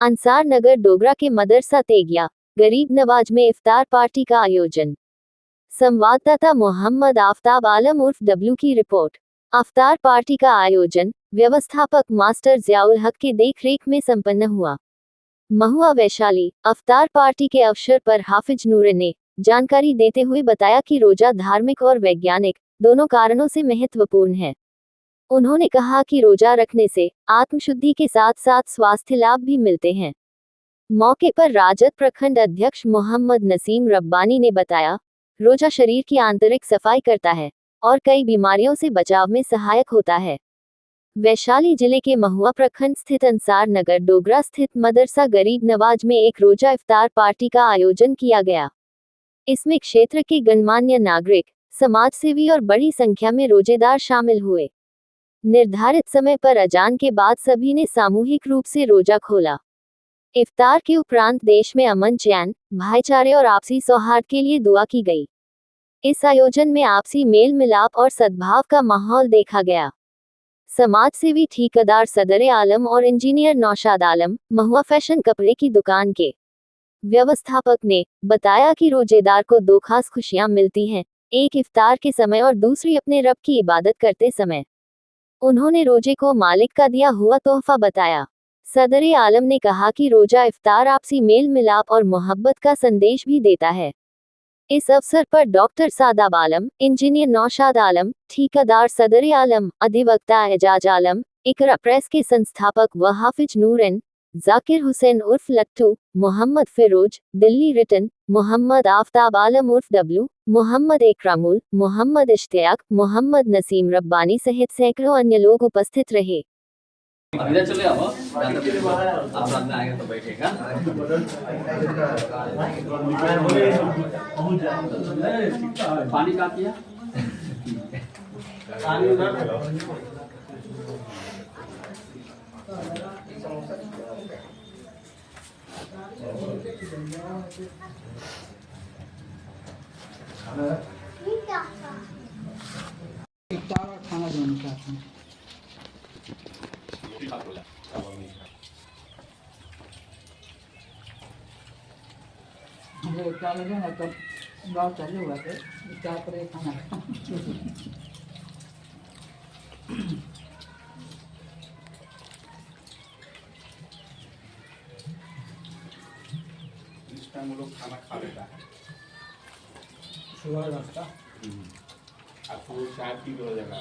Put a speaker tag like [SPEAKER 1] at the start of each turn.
[SPEAKER 1] अंसार नगर डोगरा के मदरसा तेगिया गरीब नवाज में इफ्तार पार्टी का आयोजन। संवाददाता मोहम्मद आफ्ताब आलम उर्फ डब्लू की रिपोर्ट। अफ्तार पार्टी का आयोजन व्यवस्थापक मास्टर ज़ियाउल हक के देखरेख में संपन्न हुआ। महुआ वैशाली। अफ्तार पार्टी के अवसर पर हाफिज नूर ने जानकारी देते हुए बताया कि रोजा धार्मिक और वैज्ञानिक दोनों कारणों से महत्वपूर्ण है। उन्होंने कहा कि रोजा रखने से आत्मशुद्धि के साथ साथ स्वास्थ्य लाभ भी मिलते हैं। मौके पर राजद प्रखंड अध्यक्ष मोहम्मद नसीम रब्बानी ने बताया, रोजा शरीर की आंतरिक सफाई करता है और कई बीमारियों से बचाव में सहायक होता है। वैशाली जिले के महुआ प्रखंड स्थित अंसार नगर डोगरा स्थित मदरसा गरीब नवाज में एक रोजा इफ्तार पार्टी का आयोजन किया गया। इसमें क्षेत्र के गणमान्य नागरिक, समाजसेवी और बड़ी संख्या में रोजेदार शामिल हुए। निर्धारित समय पर अजान के बाद सभी ने सामूहिक रूप से रोजा खोला। इफ्तार के उपरांत देश में अमन, चैन, भाईचारे और आपसी सौहार्द के लिए दुआ की गई। इस आयोजन में आपसी मेल मिलाप और सद्भाव का माहौल देखा गया। समाजसेवी ठेकेदार सदर आलम और इंजीनियर नौशाद आलम, महुआ फैशन कपड़े की दुकान के व्यवस्थापक ने बताया कि रोजेदार को दो खास खुशियां मिलती हैं, एक इफ्तार के समय और दूसरी अपने रब की इबादत करते समय। उन्होंने रोजे को मालिक का दिया हुआ तोहफा बताया। सदर आलम ने कहा कि रोजा इफ्तार आपसी मेल मिलाप और मोहब्बत का संदेश भी देता है। इस अवसर पर डॉक्टर सादाब आलम, इंजीनियर नौशाद आलम, ठेकेदार सदर आलम, अधिवक्ता एजाज आलम, इकरा प्रेस के संस्थापक व हाफिज नूरन, जाकिर हुसैन उर्फ लट्टू, मोहम्मद फिरोज, दिल्ली रिटन, मोहम्मद आफ्ताब आलम उर्फ डब्लू, मोहम्मद इकरामुल, मोहम्मद इश्तियाक, मोहम्मद नसीम रब्बानी सहित सैकड़ों अन्य लोग उपस्थित रहे।
[SPEAKER 2] चले आओ, आप रात में आएंगे तो बैठेगा। पानी का किया
[SPEAKER 3] इफ्तार और खाना दोनों साथ में। मुझे इफ्तार लगे ना तब गाँव चालू हुआ थे, इफ्तार पर खाना
[SPEAKER 4] इस टाइम वो लोग खाना खा लेता है
[SPEAKER 3] सुबह नाश्ता
[SPEAKER 4] आपको चाय पी हो जाएगा।